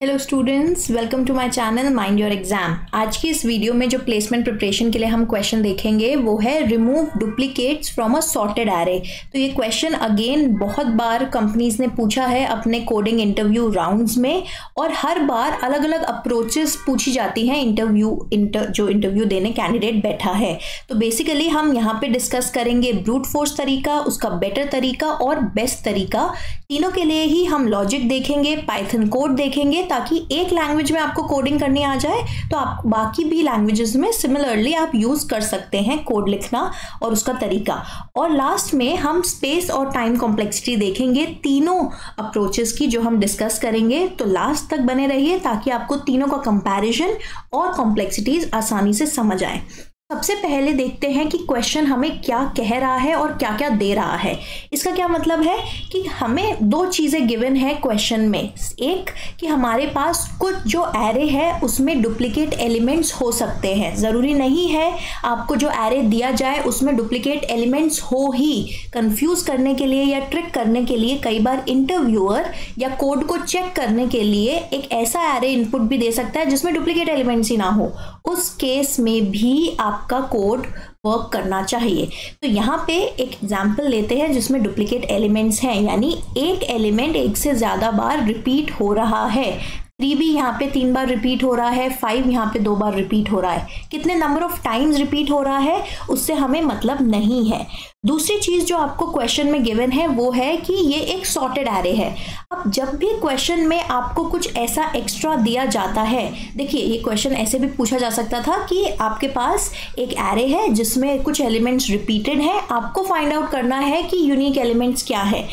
Hello students, welcome to my channel mind your exam. आज की इस वीडियो में जो प्लेसमेंट प्रिपरेशन के लिए हम क्वेश्चन देखेंगे वो है remove duplicates from a sorted array. तो ये क्वेश्चन अगेन बहुत बार कंपनीज ने पूछा है अपने कोडिंग इंटरव्यू राउंड्स में, और हर बार अलग अलग अप्रोचेस पूछी जाती हैं जो इंटरव्यू देने कैंडिडेट बैठा है। तो बेसिकली हम यहाँ पे डिस्कस करेंगे ब्रूट फोर्स तरीका, उसका बेटर तरीका और बेस्ट तरीका। तीनों के लिए ही हम लॉजिक देखेंगे, पाइथन कोड देखेंगे, ताकि एक लैंग्वेज में आपको कोडिंग करनी आ जाए तो आप बाकी भी लैंग्वेजेस में सिमिलरली आप यूज कर सकते हैं कोड लिखना और उसका तरीका। और लास्ट में हम स्पेस और टाइम कॉम्प्लेक्सिटी देखेंगे, तीनों अप्रोचेस की जो हम डिस्कस करेंगे। तो लास्ट तक बने रहिए ताकि आपको तीनों का कंपैरिजन और कॉम्प्लेक्सिटीज आसानी से समझ आए। सबसे पहले देखते हैं कि क्वेश्चन हमें क्या कह रहा है और क्या क्या दे रहा है। इसका क्या मतलब है कि हमें दो चीज़ें गिवन है क्वेश्चन में। एक कि हमारे पास कुछ जो एरे है उसमें डुप्लीकेट एलिमेंट्स हो सकते हैं, ज़रूरी नहीं है आपको जो एरे दिया जाए उसमें डुप्लीकेट एलिमेंट्स हो ही। कंफ्यूज करने के लिए या ट्रिक करने के लिए कई बार इंटरव्यूअर या कोड को चेक करने के लिए एक ऐसा एरे इनपुट भी दे सकता है जिसमें डुप्लीकेट एलिमेंट्स ही ना हो। उस केस में भी आपका कोड वर्क करना चाहिए। तो यहाँ पे एक एग्जाम्पल लेते हैं जिसमें डुप्लीकेट एलिमेंट्स हैं, यानी एक एलिमेंट एक से ज़्यादा बार रिपीट हो रहा है। 3 भी यहाँ पे 3 बार रिपीट हो रहा है, 5 यहाँ पे 2 बार रिपीट हो रहा है। कितने नंबर ऑफ टाइम्स रिपीट हो रहा है उससे हमें मतलब नहीं है। दूसरी चीज जो आपको क्वेश्चन में गिवन है वो है कि ये एक सॉर्टेड एरे है। अब जब भी क्वेश्चन में आपको कुछ ऐसा एक्स्ट्रा दिया जाता है, देखिए ये क्वेश्चन ऐसे भी पूछा जा सकता था कि आपके पास एक एरे है जिसमें कुछ एलिमेंट्स रिपीटेड हैं, आपको फाइंड आउट करना है कि यूनिक एलिमेंट्स क्या है।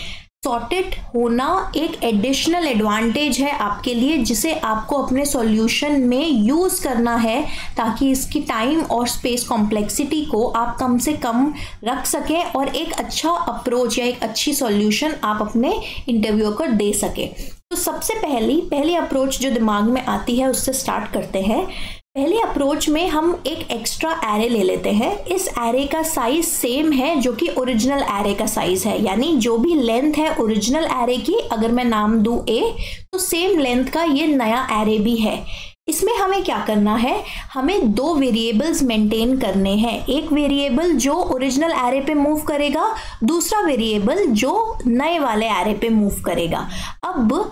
सॉर्टेड होना एक एडिशनल एडवांटेज है आपके लिए, जिसे आपको अपने सॉल्यूशन में यूज़ करना है ताकि इसकी टाइम और स्पेस कॉम्प्लेक्सिटी को आप कम से कम रख सकें और एक अच्छा अप्रोच या एक अच्छी सॉल्यूशन आप अपने इंटरव्यू को दे सकें। तो सबसे पहली अप्रोच जो दिमाग में आती है उससे स्टार्ट करते हैं। पहले अप्रोच में हम एक एक्स्ट्रा एरे ले लेते हैं। इस एरे का साइज सेम है जो कि ओरिजिनल एरे का साइज है, यानी जो भी लेंथ है ओरिजिनल एरे की, अगर मैं नाम दूं A तो सेम लेंथ का ये नया एरे भी है। इसमें हमें क्या करना है, हमें 2 वेरिएबल्स मेंटेन करने हैं। एक वेरिएबल जो ओरिजिनल एरे पे मूव करेगा, दूसरा वेरिएबल जो नए वाले एरे पे मूव करेगा। अब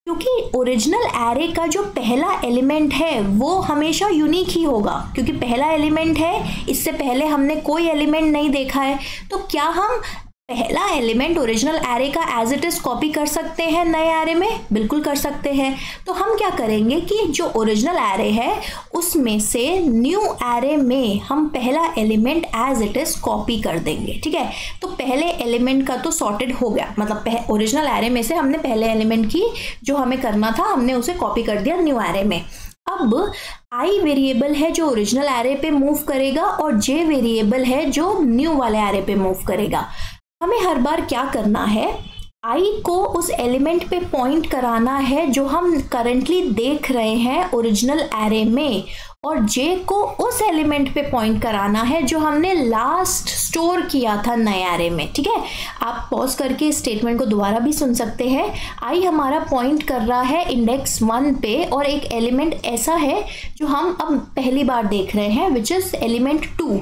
क्योंकि ओरिजिनल एरे का जो पहला एलिमेंट है वो हमेशा यूनिक ही होगा, क्योंकि पहला एलिमेंट है, इससे पहले हमने कोई एलिमेंट नहीं देखा है। तो क्या हम पहला एलिमेंट ओरिजिनल एरे का एज इट इज कॉपी कर सकते हैं नए एरे में? बिल्कुल कर सकते हैं। तो हम क्या करेंगे कि जो ओरिजिनल एरे है उसमें से न्यू एरे में हम पहला element as it is copy कर देंगे। ठीक है, तो पहले एलिमेंट का तो सॉर्टेड हो गया, मतलब ओरिजिनल एरे में से हमने पहले एलिमेंट की जो हमें करना था हमने उसे कॉपी कर दिया न्यू एरे में। अब आई वेरिएबल है जो ओरिजिनल एरे पे मूव करेगा और जे वेरिएबल है जो न्यू वाले एरे पे मूव करेगा। हमें हर बार क्या करना है, आई को उस एलिमेंट पे पॉइंट कराना है जो हम करंटली देख रहे हैं ओरिजिनल एरे में, और जे को उस एलिमेंट पे पॉइंट कराना है जो हमने लास्ट स्टोर किया था नए एरे में। ठीक है, आप पॉज करके इस स्टेटमेंट को दोबारा भी सुन सकते हैं। आई हमारा पॉइंट कर रहा है इंडेक्स 1 पे, और एक एलिमेंट ऐसा है जो हम अब पहली बार देख रहे हैं विच इज एलिमेंट 2।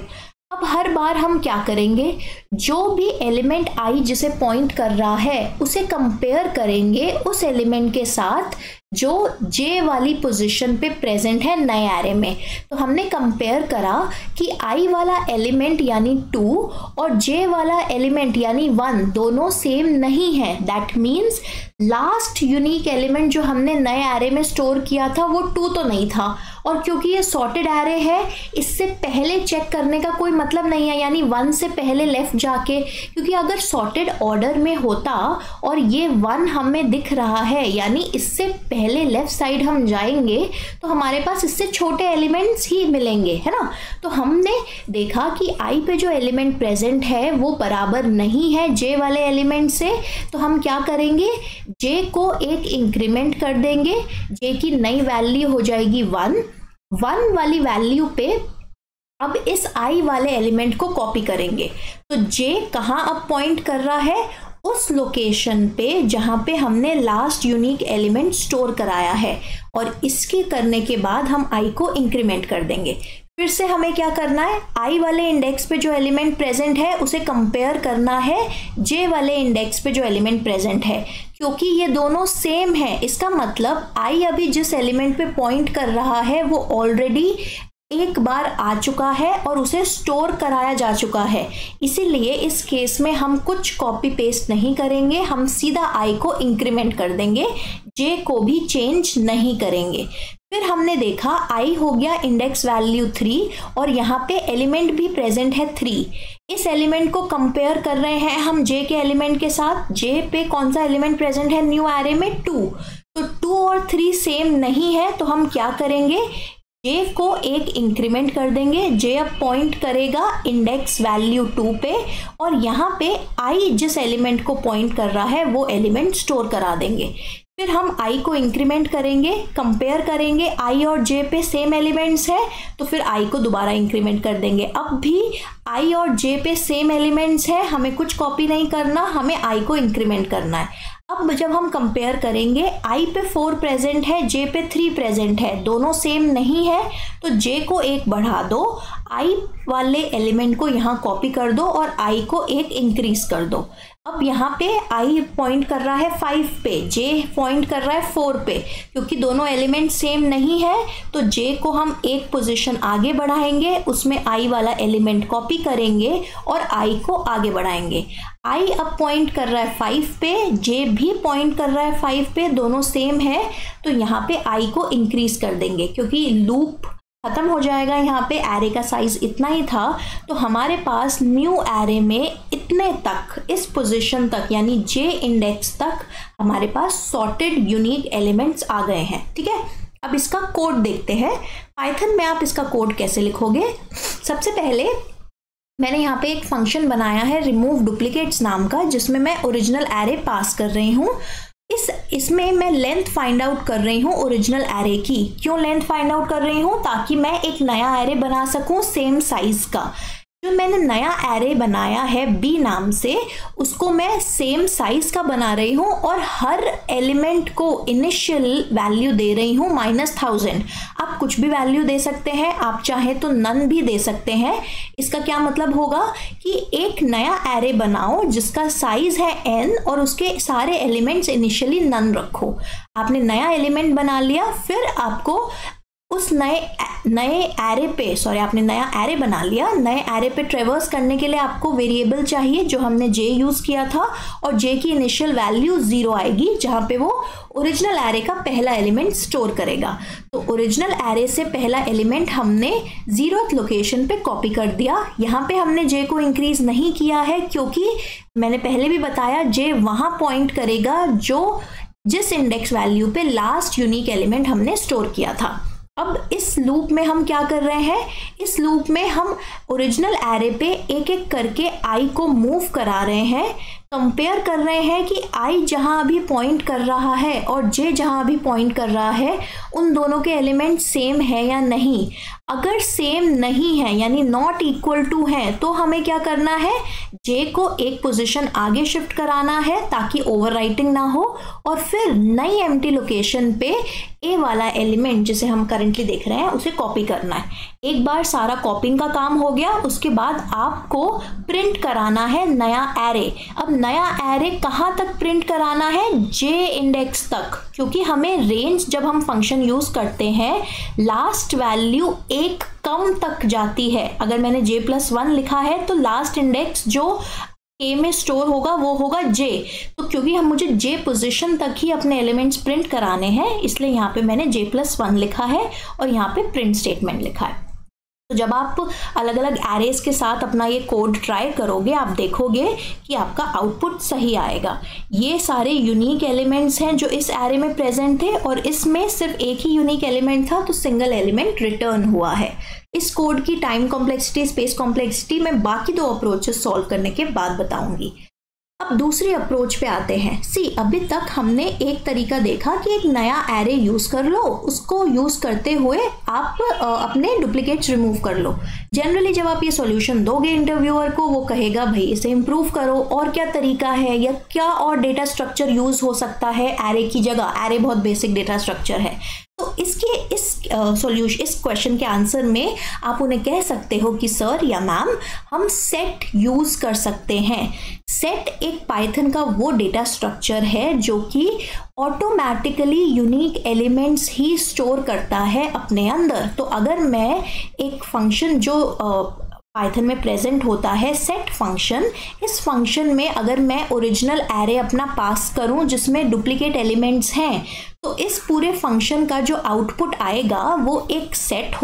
अब हर बार हम क्या करेंगे, जो भी एलिमेंट आई जिसे पॉइंट कर रहा है उसे कंपेयर करेंगे उस एलिमेंट के साथ जो जे वाली पोजीशन पे प्रेजेंट है नए एरे में। तो हमने कंपेयर करा कि आई वाला एलिमेंट यानी 2 और जे वाला एलिमेंट यानी 1 दोनों सेम नहीं है। That means last unique element जो हमने नए एरे में स्टोर किया था वो 2 तो नहीं था, और क्योंकि ये सॉर्टेड एरे है इससे पहले चेक करने का कोई मतलब नहीं है, यानी 1 से पहले लेफ्ट जाके, क्योंकि अगर सॉर्टेड ऑर्डर में होता और ये 1 हमें दिख रहा है यानी इससे पहले लेफ्ट साइड हम जाएंगे तो हमारे पास इससे छोटे एलिमेंट्स ही मिलेंगे, है ना। तो हमने देखा कि आई पे जो एलिमेंट प्रेजेंट है वो बराबर नहीं है जे वाले एलिमेंट से, तो हम क्या करेंगे, जे को एक इंक्रीमेंट कर देंगे, जे की नई वैल्यू हो जाएगी 1 वाली वैल्यू पे अब इस आई वाले एलिमेंट को कॉपी करेंगे। तो जे कहाँ अब पॉइंट कर रहा है, उस लोकेशन पे जहाँ पे हमने लास्ट यूनिक एलिमेंट स्टोर कराया है, और इसके करने के बाद हम i को इंक्रीमेंट कर देंगे। फिर से हमें क्या करना है, i वाले इंडेक्स पे जो एलिमेंट प्रेजेंट है उसे कंपेयर करना है j वाले इंडेक्स पे जो एलिमेंट प्रेजेंट है, क्योंकि ये दोनों सेम है। इसका मतलब i अभी जिस एलिमेंट पे पॉइंट कर रहा है वो ऑलरेडी एक बार आ चुका है और उसे स्टोर कराया जा चुका है, इसीलिए इस केस में हम कुछ कॉपी पेस्ट नहीं करेंगे, हम सीधा i को इंक्रीमेंट कर देंगे, j को भी चेंज नहीं करेंगे। फिर हमने देखा i हो गया इंडेक्स वैल्यू 3 और यहाँ पे एलिमेंट भी प्रेजेंट है 3। इस एलिमेंट को कंपेयर कर रहे हैं हम j के एलिमेंट के साथ। j पे कौन सा एलिमेंट प्रेजेंट है न्यू एरे में, 2। तो 2 और 3 सेम नहीं है, तो हम क्या करेंगे, j को एक इंक्रीमेंट कर देंगे। j अब पॉइंट करेगा इंडेक्स वैल्यू 2 पे, और यहाँ पे i जिस एलिमेंट को पॉइंट कर रहा है वो एलिमेंट स्टोर करा देंगे। फिर हम i को इंक्रीमेंट करेंगे, कंपेयर करेंगे, i और j पे सेम एलिमेंट्स है तो फिर i को दोबारा इंक्रीमेंट कर देंगे। अब भी i और j पे सेम एलिमेंट्स है, हमें कुछ कॉपी नहीं करना, हमें i को इंक्रीमेंट करना है। अब जब हम कंपेयर करेंगे, i पे 4 प्रेजेंट है, j पे 3 प्रेजेंट है, दोनों सेम नहीं है, तो j को एक बढ़ा दो, i वाले एलिमेंट को यहाँ कॉपी कर दो और i को एक इंक्रीज कर दो। अब यहाँ पे i पॉइंट कर रहा है 5 पे, j पॉइंट कर रहा है 4 पे, क्योंकि दोनों एलिमेंट सेम नहीं है तो j को हम एक पोजीशन आगे बढ़ाएंगे, उसमें i वाला एलिमेंट कॉपी करेंगे और i को आगे बढ़ाएंगे। i अब पॉइंट कर रहा है 5 पे, j भी पॉइंट कर रहा है 5 पे, दोनों सेम है, तो यहाँ पे i को इंक्रीज कर देंगे क्योंकि लूप खत्म हो जाएगा। यहाँ पे एरे का साइज इतना ही था, तो हमारे पास न्यू एरे में इतने तक, इस पोजीशन तक यानी j इंडेक्स तक हमारे पास सॉर्टेड यूनिक एलिमेंट्स आ गए हैं। ठीक है, अब इसका कोड देखते हैं। पाइथन में आप इसका कोड कैसे लिखोगे, सबसे पहले मैंने यहाँ पे एक फंक्शन बनाया है रिमूव डुप्लीकेट्स नाम का, जिसमें मैं ओरिजिनल एरे पास कर रही हूँ। इसमें मैं लेंथ फाइंड आउट कर रही हूँ ओरिजिनल एरे की। क्यों लेंथ फाइंड आउट कर रही हूँ, ताकि मैं एक नया एरे बना सकूँ सेम साइज का। जो मैंने नया एरे बनाया है b नाम से, उसको मैं सेम साइज का बना रही हूँ और हर एलिमेंट को इनिशियल वैल्यू दे रही हूँ -1000। आप कुछ भी वैल्यू दे सकते हैं, आप चाहे तो नन भी दे सकते हैं। इसका क्या मतलब होगा कि एक नया एरे बनाओ जिसका साइज है n और उसके सारे एलिमेंट्स इनिशियली नन रखो। आपने नया एलिमेंट बना लिया, फिर आपको उस नए एरे पे, आपने नया एरे बना लिया, नए एरे पे ट्रेवर्स करने के लिए आपको वेरिएबल चाहिए जो हमने j यूज़ किया था, और j की इनिशियल वैल्यू 0 आएगी जहाँ पे वो ओरिजिनल एरे का पहला एलिमेंट स्टोर करेगा। तो ओरिजिनल एरे से पहला एलिमेंट हमने 0th लोकेशन पे कॉपी कर दिया। यहाँ पे हमने j को इंक्रीज नहीं किया है क्योंकि मैंने पहले भी बताया j वहाँ पॉइंट करेगा जिस इंडेक्स वैल्यू पे लास्ट यूनिक एलिमेंट हमने स्टोर किया था। अब इस लूप में हम क्या कर रहे हैं, इस लूप में हम ओरिजिनल एरे पे एक एक करके i को मूव करा रहे हैं, कंपेयर कर रहे हैं कि i जहां अभी पॉइंट कर रहा है और j जहां अभी पॉइंट कर रहा है उन दोनों के एलिमेंट सेम है या नहीं। अगर सेम नहीं है यानी नॉट इक्वल टू है, तो हमें क्या करना है, j को एक पोजीशन आगे शिफ्ट कराना है ताकि ओवरराइटिंग ना हो, और फिर नई एम्प्टी लोकेशन पे a वाला एलिमेंट जिसे हम करंटली देख रहे हैं उसे कॉपी करना है। एक बार सारा कॉपिंग का काम हो गया, उसके बाद आपको प्रिंट कराना है नया एरे। अब नया एरे कहाँ तक प्रिंट कराना है, j इंडेक्स तक, क्योंकि हमें रेंज जब हम फंक्शन यूज करते हैं लास्ट वैल्यू एक कम तक जाती है। अगर मैंने j+1 लिखा है तो लास्ट इंडेक्स जो a में स्टोर होगा वो होगा j। तो क्योंकि मुझे j पोजीशन तक ही अपने एलिमेंट्स प्रिंट कराने हैं, इसलिए यहाँ पे मैंने j+1 लिखा है और यहाँ पे प्रिंट स्टेटमेंट लिखा है। तो जब आप अलग अलग एरेज के साथ अपना ये कोड ट्राई करोगे, आप देखोगे कि आपका आउटपुट सही आएगा। ये सारे यूनिक एलिमेंट्स हैं जो इस एरे में प्रेजेंट थे, और इसमें सिर्फ एक ही यूनिक एलिमेंट था तो सिंगल एलिमेंट रिटर्न हुआ है। इस कोड की टाइम कॉम्प्लेक्सिटी, स्पेस कॉम्प्लेक्सिटी मैं बाकी दो अप्रोचेस सॉल्व करने के बाद बताऊंगी। अब दूसरी अप्रोच पे आते हैं। सी, अभी तक हमने एक तरीका देखा कि एक नया एरे यूज कर लो, उसको यूज करते हुए आप अपने डुप्लीकेट्स रिमूव कर लो। जनरली जब आप ये सॉल्यूशन दोगे इंटरव्यूअर को, वो कहेगा भाई इसे इंप्रूव करो, और क्या तरीका है या क्या और डेटा स्ट्रक्चर यूज हो सकता है एरे की जगह। एरे बहुत बेसिक डेटा स्ट्रक्चर है। तो इसके इस सॉल्यूशन, इस क्वेश्चन के आंसर में आप उन्हें कह सकते हो कि सर या मैम, हम सेट यूज कर सकते हैं। सेट एक पाइथन का वो डेटा स्ट्रक्चर है जो कि ऑटोमेटिकली यूनिक एलिमेंट्स ही स्टोर करता है अपने अंदर। तो अगर मैं एक फंक्शन जो पाइथन में प्रेजेंट होता है, सेट फंक्शन, इस फंक्शन में अगर मैं ओरिजिनल एरे अपना पास करूं जिसमें डुप्लीकेट एलिमेंट्स हैं, तो इस पूरे फंक्शन का जो आउटपुट आएगा वो एक सेट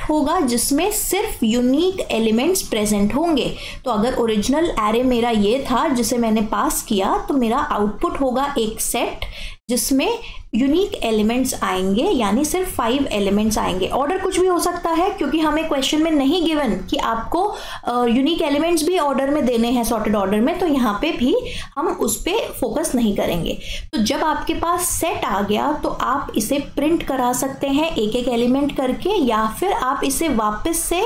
होगा जिसमें सिर्फ यूनिक एलिमेंट्स प्रेजेंट होंगे। तो अगर ओरिजिनल एरे मेरा ये था जिसे मैंने पास किया, तो मेरा आउटपुट होगा एक सेट जिसमें यूनिक एलिमेंट्स आएंगे, यानी सिर्फ 5 एलिमेंट्स आएंगे। ऑर्डर कुछ भी हो सकता है क्योंकि हमें क्वेश्चन में नहीं गिवन कि आपको यूनिक एलिमेंट्स भी ऑर्डर में देने हैं, सॉर्टेड ऑर्डर में, तो यहाँ पे भी हम उस पर फोकस नहीं करेंगे। तो जब आपके पास सेट आ गया तो आप इसे प्रिंट करा सकते हैं एक एक एलिमेंट करके, या फिर आप इसे वापस से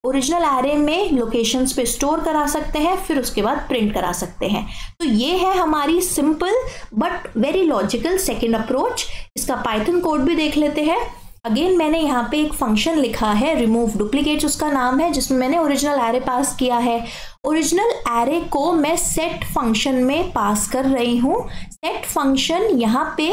ओरिजिनल एरे में लोकेशंस पे स्टोर करा सकते हैं, फिर उसके बाद प्रिंट करा सकते हैं। तो ये है हमारी simple but very logical second approach. इसका पाइथन कोड भी देख लेते हैं। अगेन मैंने यहाँ पे एक फंक्शन लिखा है, रिमूव डुप्लीकेट्स उसका नाम है, जिसमें मैंने ओरिजिनल एरे पास किया है। ओरिजिनल एरे को मैं सेट फंक्शन में पास कर रही हूँ। सेट फंक्शन यहाँ पे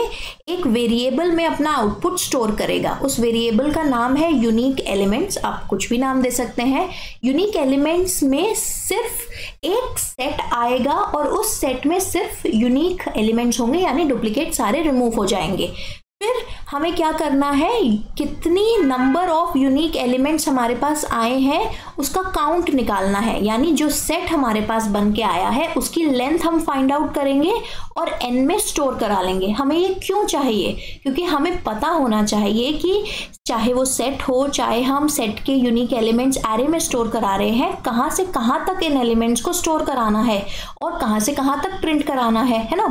एक वेरिएबल में अपना आउटपुट स्टोर करेगा। उस वेरिएबल का नाम है यूनिक एलिमेंट्स, आप कुछ भी नाम दे सकते हैं। यूनिक एलिमेंट्स में सिर्फ एक सेट आएगा और उस सेट में सिर्फ यूनिक एलिमेंट्स होंगे, यानी डुप्लीकेट सारे रिमूव हो जाएंगे। फिर हमें क्या करना है, कितनी नंबर ऑफ यूनिक एलिमेंट्स हमारे पास आए हैं उसका काउंट निकालना है, यानी जो सेट हमारे पास बन के आया है उसकी लेंथ हम फाइंड आउट करेंगे और n में स्टोर करा लेंगे। हमें ये क्यों चाहिए, क्योंकि हमें पता होना चाहिए कि चाहे वो सेट हो, चाहे हम सेट के यूनिक एलिमेंट्स एरे में स्टोर करा रहे हैं, कहाँ से कहाँ तक इन एलिमेंट्स को स्टोर कराना है और कहाँ से कहाँ तक प्रिंट कराना है ना।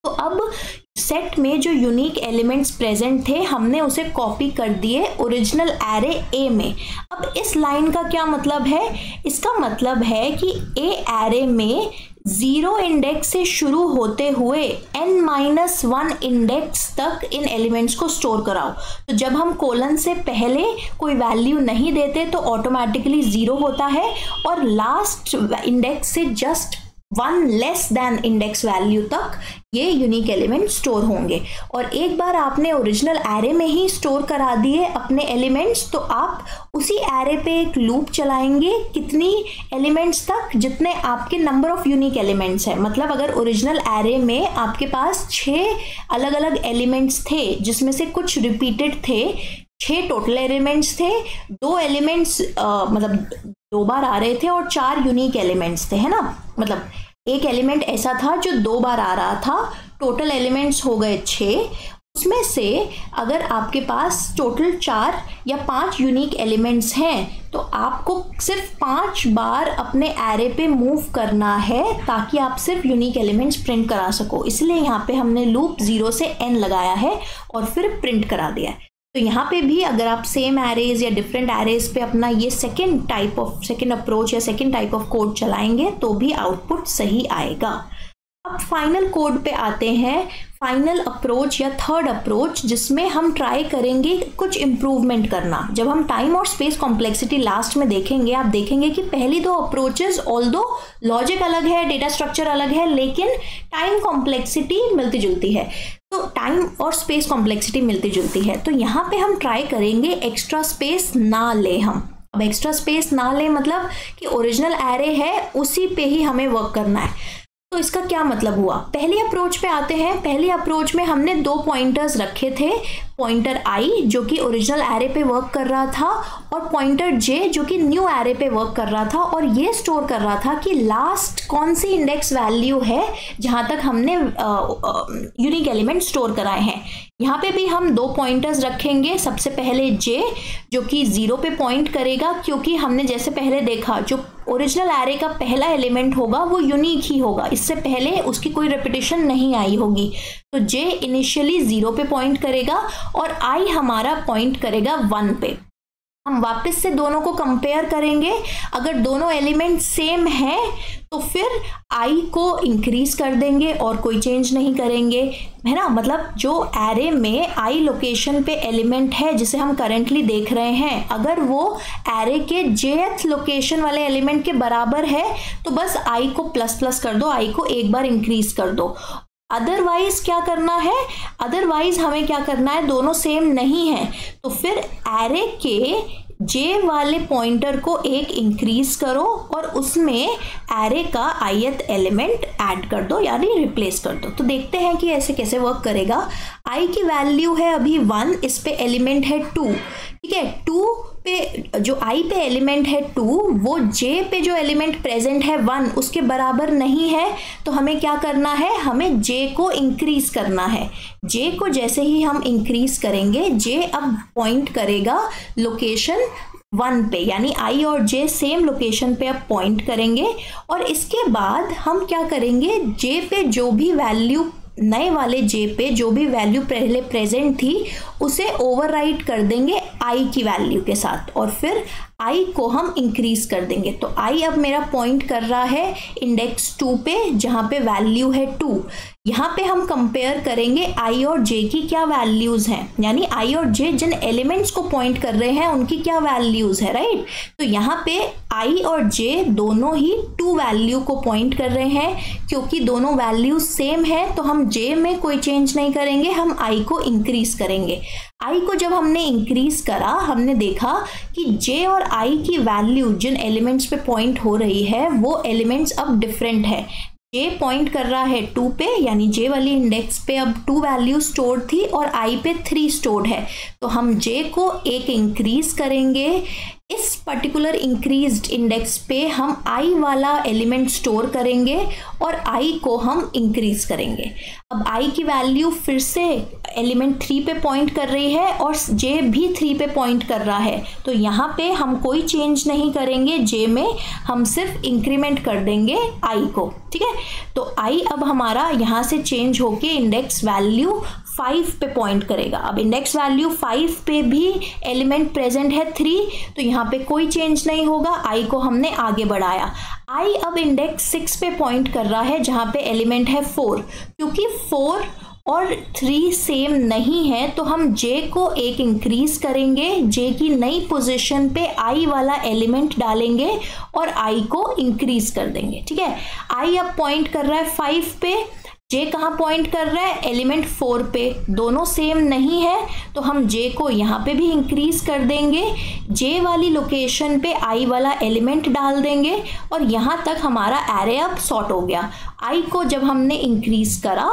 तो अब सेट में जो यूनिक एलिमेंट्स प्रेजेंट थे हमने उसे कॉपी कर दिए ओरिजिनल एरे ए में। अब इस लाइन का क्या मतलब है, इसका मतलब है कि ए एरे में 0 इंडेक्स से शुरू होते हुए n-1 इंडेक्स तक इन एलिमेंट्स को स्टोर कराओ। तो जब हम कोलन से पहले कोई वैल्यू नहीं देते तो ऑटोमेटिकली 0 होता है, और लास्ट इंडेक्स से just 1 less than index value तक ये यूनिक एलिमेंट स्टोर होंगे। और एक बार आपने ओरिजिनल एरे में ही स्टोर करा दिए अपने एलिमेंट्स, तो आप उसी एरे पे एक लूप चलाएंगे, कितनी एलिमेंट्स तक, जितने आपके नंबर ऑफ यूनिक एलिमेंट्स हैं। मतलब अगर ओरिजिनल एरे में आपके पास 6 अलग अलग एलिमेंट्स थे जिसमें से कुछ रिपीटेड थे, 6 टोटल एलिमेंट्स थे, 2 एलिमेंट्स मतलब 2 बार आ रहे थे और 4 यूनिक एलिमेंट्स थे, है ना। मतलब एक एलिमेंट ऐसा था जो 2 बार आ रहा था, टोटल एलिमेंट्स हो गए 6। उसमें से अगर आपके पास टोटल 4 या 5 यूनिक एलिमेंट्स हैं तो आपको सिर्फ 5 बार अपने एरे पे मूव करना है ताकि आप सिर्फ यूनिक एलिमेंट्स प्रिंट करा सको। इसलिए यहाँ पे हमने लूप 0 से n लगाया है और फिर प्रिंट करा दिया है। तो यहाँ पे भी अगर आप सेम एरेज या डिफरेंट एरेज पे अपना ये सेकेंड अप्रोच या सेकेंड टाइप ऑफ कोड चलाएंगे तो भी आउटपुट सही आएगा। अब फाइनल कोड पे आते हैं, फाइनल अप्रोच या थर्ड अप्रोच, जिसमें हम ट्राई करेंगे कुछ इम्प्रूवमेंट करना। जब हम टाइम और स्पेस कॉम्प्लेक्सिटी लास्ट में देखेंगे, आप देखेंगे कि पहली 2 अप्रोचेस ऑल्दो लॉजिक अलग है, डेटा स्ट्रक्चर अलग है, लेकिन टाइम कॉम्प्लेक्सिटी मिलती जुलती है। तो टाइम और स्पेस कॉम्प्लेक्सिटी मिलती जुलती है, तो यहाँ पे हम ट्राई करेंगे एक्स्ट्रा स्पेस ना ले हम। अब एक्स्ट्रा स्पेस ना ले मतलब कि ओरिजिनल एरे है उसी पे ही हमें वर्क करना है। तो इसका क्या मतलब हुआ, पहली अप्रोच पे आते हैं। पहली अप्रोच में हमने 2 पॉइंटर्स रखे थे। पॉइंटर i जो कि ओरिजिनल एरे पे वर्क कर रहा था और पॉइंटर j जो कि न्यू एरे पे वर्क कर रहा था और ये स्टोर कर रहा था कि लास्ट कौन सी इंडेक्स वैल्यू है जहां तक हमने यूनिक एलिमेंट स्टोर कराए हैं। यहाँ पे भी हम दो पॉइंटर्स रखेंगे। सबसे पहले j जो कि 0 पे पॉइंट करेगा, क्योंकि हमने जैसे पहले देखा जो ओरिजिनल एरे का पहला एलिमेंट होगा वो यूनिक ही होगा, इससे पहले उसकी कोई रेपिटेशन नहीं आई होगी। तो j इनिशियली 0 पे पॉइंट करेगा और i हमारा पॉइंट करेगा 1 पे। हम वापस से दोनों को कंपेयर करेंगे, अगर दोनों एलिमेंट सेम हैं तो फिर i को इंक्रीज कर देंगे और कोई चेंज नहीं करेंगे, है ना। मतलब जो एरे में i लोकेशन पे एलिमेंट है जिसे हम करेंटली देख रहे हैं, अगर वो एरे के jth लोकेशन वाले एलिमेंट के बराबर है तो बस i को प्लस प्लस कर दो, i को एक बार इंक्रीज कर दो। अदरवाइज क्या करना है, अदरवाइज हमें क्या करना है, दोनों सेम नहीं है तो फिर एरे के j वाले पॉइंटर को एक इंक्रीज करो और उसमें एरे का ith एलिमेंट ऐड कर दो यानी रिप्लेस कर दो। तो देखते हैं कि ऐसे कैसे वर्क करेगा। i की वैल्यू है अभी 1, इस पे एलिमेंट है 2, ठीक है। 2 पे जो i पे एलिमेंट है 2 वो j पे जो एलिमेंट प्रेजेंट है 1 उसके बराबर नहीं है, तो हमें क्या करना है, हमें j को इंक्रीज करना है। j को जैसे ही हम इंक्रीज करेंगे j अब पॉइंट करेगा लोकेशन 1 पे, यानी i और j सेम लोकेशन पे अब पॉइंट करेंगे और इसके बाद हम क्या करेंगे, j पे जो भी वैल्यू नए वाले j पे जो भी वैल्यू पहले प्रेजेंट थी उसे ओवरराइट कर देंगे i की वैल्यू के साथ और फिर i को हम इंक्रीज कर देंगे। तो i अब मेरा पॉइंट कर रहा है इंडेक्स 2 पे जहां पे वैल्यू है 2। यहाँ पे हम कंपेयर करेंगे i और j की क्या वैल्यूज हैं, यानी i और j जिन एलिमेंट्स को पॉइंट कर रहे हैं उनकी क्या वैल्यूज है, राइट। तो यहाँ पे i और j दोनों ही 2 वैल्यू को पॉइंट कर रहे हैं, क्योंकि दोनों वैल्यूज सेम है तो हम j में कोई चेंज नहीं करेंगे, हम i को इंक्रीज करेंगे। i को जब हमने इंक्रीज करा हमने देखा कि j और i की वैल्यू जिन एलिमेंट्स पे पॉइंट हो रही है वो एलिमेंट्स अब डिफरेंट है। j पॉइंट कर रहा है 2 पे, यानी j वाली इंडेक्स पे अब 2 वैल्यू स्टोर थी और i पे 3 स्टोर्ड है, तो हम j को एक इंक्रीज करेंगे। इस पर्टिकुलर इंक्रीज्ड इंडेक्स पे हम i वाला एलिमेंट स्टोर करेंगे और i को हम इंक्रीज करेंगे। अब i की वैल्यू फिर से एलिमेंट 3 पे पॉइंट कर रही है और j भी 3 पे पॉइंट कर रहा है, तो यहाँ पे हम कोई चेंज नहीं करेंगे j में, हम सिर्फ इंक्रीमेंट कर देंगे i को, ठीक है। तो i अब हमारा यहाँ से चेंज होके इंडेक्स वैल्यू 5 पे पॉइंट करेगा। अब इंडेक्स वैल्यू 5 पे भी एलिमेंट प्रेजेंट है 3, तो यहाँ पे कोई चेंज नहीं होगा, i को हमने आगे बढ़ाया। i अब इंडेक्स 6 पे पॉइंट कर रहा है जहाँ पे एलिमेंट है 4, क्योंकि 4 और 3 सेम नहीं है तो हम j को एक इंक्रीज करेंगे, j की नई पोजीशन पे i वाला एलिमेंट डालेंगे और i को इंक्रीज कर देंगे, ठीक है। i अब पॉइंट कर रहा है 5 पे, j कहाँ पॉइंट कर रहा है, एलिमेंट 4 पे, दोनों सेम नहीं है तो हम j को यहाँ पे भी इंक्रीज कर देंगे, j वाली लोकेशन पे i वाला एलिमेंट डाल देंगे और यहाँ तक हमारा एरे अब सॉर्ट हो गया। i को जब हमने इंक्रीज करा,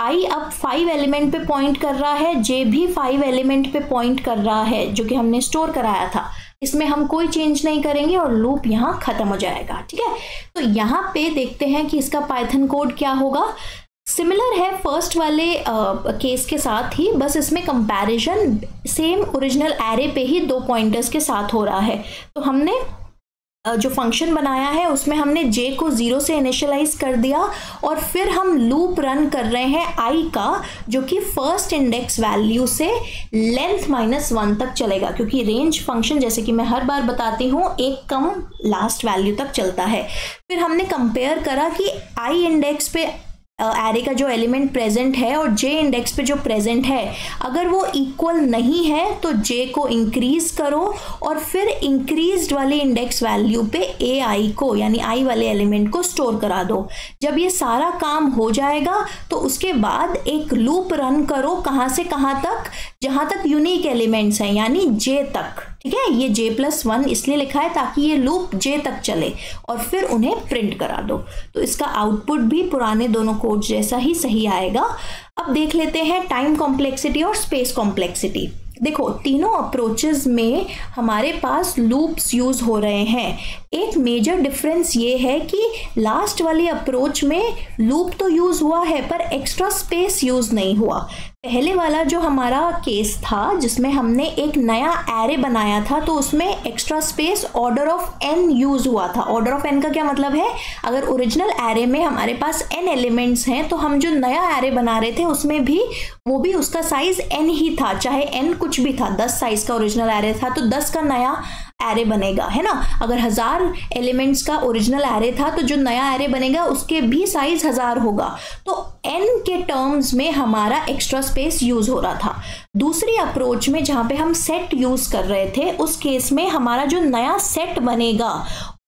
i अब 5 एलिमेंट पे पॉइंट कर रहा है, j भी 5 एलिमेंट पे पॉइंट कर रहा है जो कि हमने स्टोर कराया था, इसमें हम कोई चेंज नहीं करेंगे और लूप यहाँ खत्म हो जाएगा, ठीक है। तो यहाँ पे देखते हैं कि इसका पाइथन कोड क्या होगा। सिमिलर है फर्स्ट वाले केस के साथ ही, बस इसमें कंपैरिजन सेम ओरिजिनल एरे पे ही 2 पॉइंटर्स के साथ हो रहा है। तो हमने जो फंक्शन बनाया है उसमें हमने j को 0 से इनिशियलाइज कर दिया और फिर हम लूप रन कर रहे हैं i का, जो कि फर्स्ट इंडेक्स वैल्यू से लेंथ -1 तक चलेगा, क्योंकि रेंज फंक्शन जैसे कि मैं हर बार बताती हूँ एक कम लास्ट वैल्यू तक चलता है। फिर हमने कंपेयर करा कि i इंडेक्स पे एरे का जो एलिमेंट प्रेजेंट है और j इंडेक्स पे जो प्रेजेंट है, अगर वो इक्वल नहीं है तो j को इंक्रीज करो और फिर इंक्रीज्ड वाले इंडेक्स वैल्यू पे ai को यानी i वाले एलिमेंट को स्टोर करा दो। जब ये सारा काम हो जाएगा तो उसके बाद एक लूप रन करो, कहाँ से कहाँ तक, जहाँ तक यूनिक एलिमेंट्स हैं यानी j तक। ठीक है, ये j+1 इसलिए लिखा है ताकि ये लूप j तक चले और फिर उन्हें प्रिंट करा दो। तो इसका आउटपुट भी पुराने दोनों कोड जैसा ही सही आएगा। अब देख लेते हैं टाइम कॉम्प्लेक्सिटी और स्पेस कॉम्प्लेक्सिटी। देखो, तीनों अप्रोचेस में हमारे पास लूप्स यूज हो रहे हैं। एक मेजर डिफरेंस ये है कि लास्ट वाली अप्रोच में लूप तो यूज हुआ है पर एक्स्ट्रा स्पेस यूज नहीं हुआ। पहले वाला जो हमारा केस था जिसमें हमने एक नया एरे बनाया था तो उसमें extra space order of n use हुआ था। ऑर्डर ऑफ n का क्या मतलब है, अगर ओरिजिनल एरे में हमारे पास n एलिमेंट्स हैं तो हम जो नया एरे बना रहे थे उसमें भी वो भी उसका साइज n ही था, चाहे n कुछ भी था। 10 साइज का ओरिजिनल एरे था तो 10 का नया एरे बनेगा, है ना। अगर 1000 एलिमेंट्स का ओरिजिनल एरे था तो जो नया एरे बनेगा उसके भी साइज 1000 होगा। तो n के टर्म्स में हमारा एक्स्ट्रा स्पेस यूज हो रहा था। दूसरी अप्रोच में जहां पे हम सेट यूज कर रहे थे उस केस में हमारा जो नया सेट बनेगा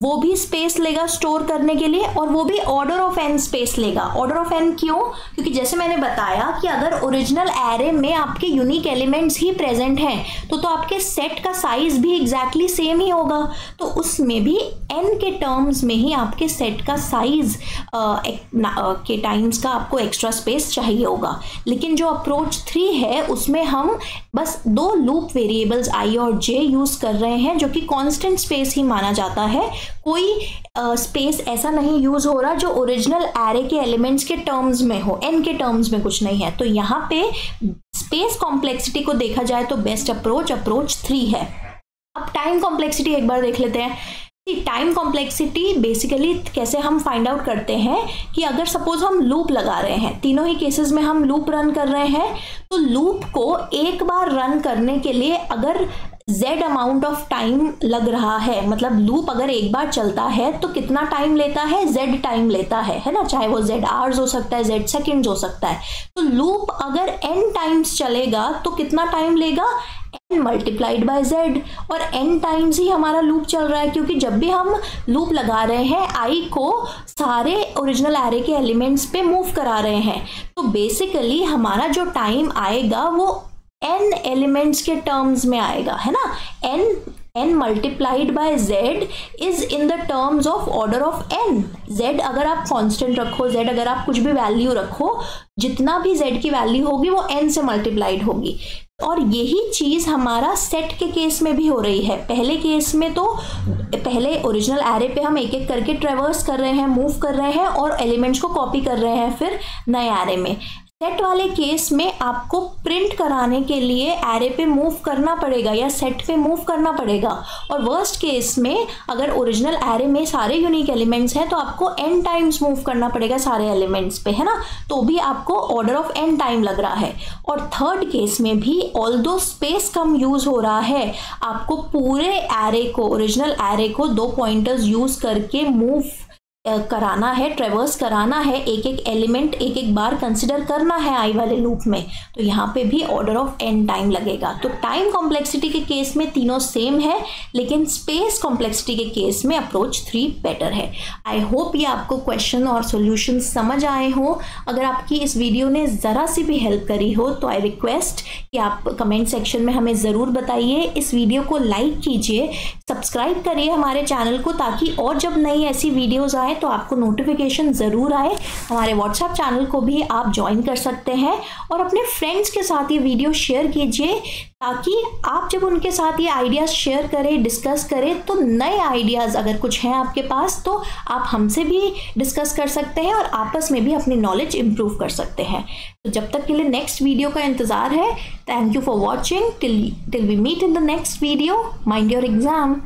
वो भी स्पेस लेगा स्टोर करने के लिए और वो भी ऑर्डर ऑफ n स्पेस लेगा। ऑर्डर ऑफ n क्यों, क्योंकि जैसे मैंने बताया कि अगर ओरिजिनल एरे में आपके यूनिक एलिमेंट्स ही प्रेजेंट हैं तो आपके सेट का साइज भी एग्जैक्टली सेम ही होगा। तो उसमें भी n के टर्म्स में ही आपके सेट का साइज के टाइम्स का आपको एक्स्ट्रा स्पेस चाहिए होगा। लेकिन जो अप्रोच 3 है उसमें हम बस 2 लूप वेरिएबल्स i और j यूज कर रहे हैं जो कि कांस्टेंट स्पेस ही माना जाता है। कोई स्पेस ऐसा नहीं यूज हो रहा जो ओरिजिनल एरे के एलिमेंट्स के टर्म्स में हो, n के टर्म्स में कुछ नहीं है। तो यहाँ पे स्पेस कॉम्प्लेक्सिटी को देखा जाए तो बेस्ट अप्रोच 3 है। अब टाइम कॉम्प्लेक्सिटी एक बार देख लेते हैं। टाइम कॉम्प्लेक्सिटी बेसिकली कैसे हम फाइंड आउट करते हैं कि अगर सपोज हम लूप लगा रहे हैं, तीनों ही केसेस में हम लूप रन कर रहे हैं, तो लूप को एक बार रन करने के लिए अगर z अमाउंट ऑफ टाइम लग रहा है, मतलब लूप अगर एक बार चलता है तो कितना टाइम लेता है, z टाइम लेता है ना, चाहे वो z आवर्स हो सकता है, z सेकेंड्स हो सकता है। तो लूप अगर n टाइम्स चलेगा तो कितना टाइम लेगा, n मल्टीप्लाइड बाय z, और n टाइम्स ही हमारा लूप चल रहा है क्योंकि जब भी हम लूप लगा रहे हैं i को सारे ओरिजिनल एरे के एलिमेंट्स पे मूव करा रहे हैं। तो बेसिकली हमारा जो टाइम आएगा वो n एलिमेंट्स के टर्म्स में आएगा, है ना। n multiplied by z is in the terms of order of n। z अगर आप कांस्टेंट रखो, z अगर आप कुछ भी वैल्यू रखो, जितना भी z की वैल्यू होगी वो n से मल्टीप्लाइड होगी। और यही चीज हमारा सेट के केस में भी हो रही है। पहले केस में तो पहले ओरिजिनल एरे पे हम एक एक करके ट्रेवर्स कर रहे हैं, मूव कर रहे हैं और एलिमेंट्स को कॉपी कर रहे हैं फिर नए एरे में। सेट वाले केस में आपको प्रिंट कराने के लिए एरे पे मूव करना पड़ेगा या सेट पे मूव करना पड़ेगा। और वर्स्ट केस में अगर ओरिजिनल एरे में सारे यूनिक एलिमेंट्स हैं तो आपको n टाइम्स मूव करना पड़ेगा सारे एलिमेंट्स पे, है ना। तो भी आपको ऑर्डर ऑफ n टाइम लग रहा है। और थर्ड केस में भी ऑल्दो स्पेस कम यूज हो रहा है, आपको पूरे एरे को, ओरिजिनल एरे को 2 पॉइंटर्स यूज करके मूव कराना है, ट्रेवर्स कराना है, एक एक एलिमेंट एक एक बार कंसिडर करना है आई वाले लूप में। तो यहाँ पे भी ऑर्डर ऑफ n टाइम लगेगा। तो टाइम कॉम्प्लेक्सिटी के केस में तीनों सेम है, लेकिन स्पेस कॉम्प्लेक्सिटी के केस में अप्रोच 3 बेटर है। आई होप ये आपको क्वेश्चन और सॉल्यूशन समझ आए हो। अगर आपकी इस वीडियो ने ज़रा सी भी हेल्प करी हो तो आई रिक्वेस्ट कि आप कमेंट सेक्शन में हमें ज़रूर बताइए। इस वीडियो को लाइक कीजिए, सब्सक्राइब करिए हमारे चैनल को ताकि और जब नई ऐसी वीडियोज़ आए तो आपको नोटिफिकेशन ज़रूर आए। हमारे व्हाट्सएप चैनल को भी आप ज्वाइन कर सकते हैं और अपने फ्रेंड्स के साथ ये वीडियो शेयर कीजिए ताकि आप जब उनके साथ ये आइडियाज़ शेयर करें, डिस्कस करें, तो नए आइडियाज़ अगर कुछ हैं आपके पास तो आप हमसे भी डिस्कस कर सकते हैं और आपस में भी अपनी नॉलेज इम्प्रूव कर सकते हैं। तो जब तक के लिए नेक्स्ट वीडियो का इंतज़ार है। Thank you for watching. Till we meet in the next video. Mind your exam.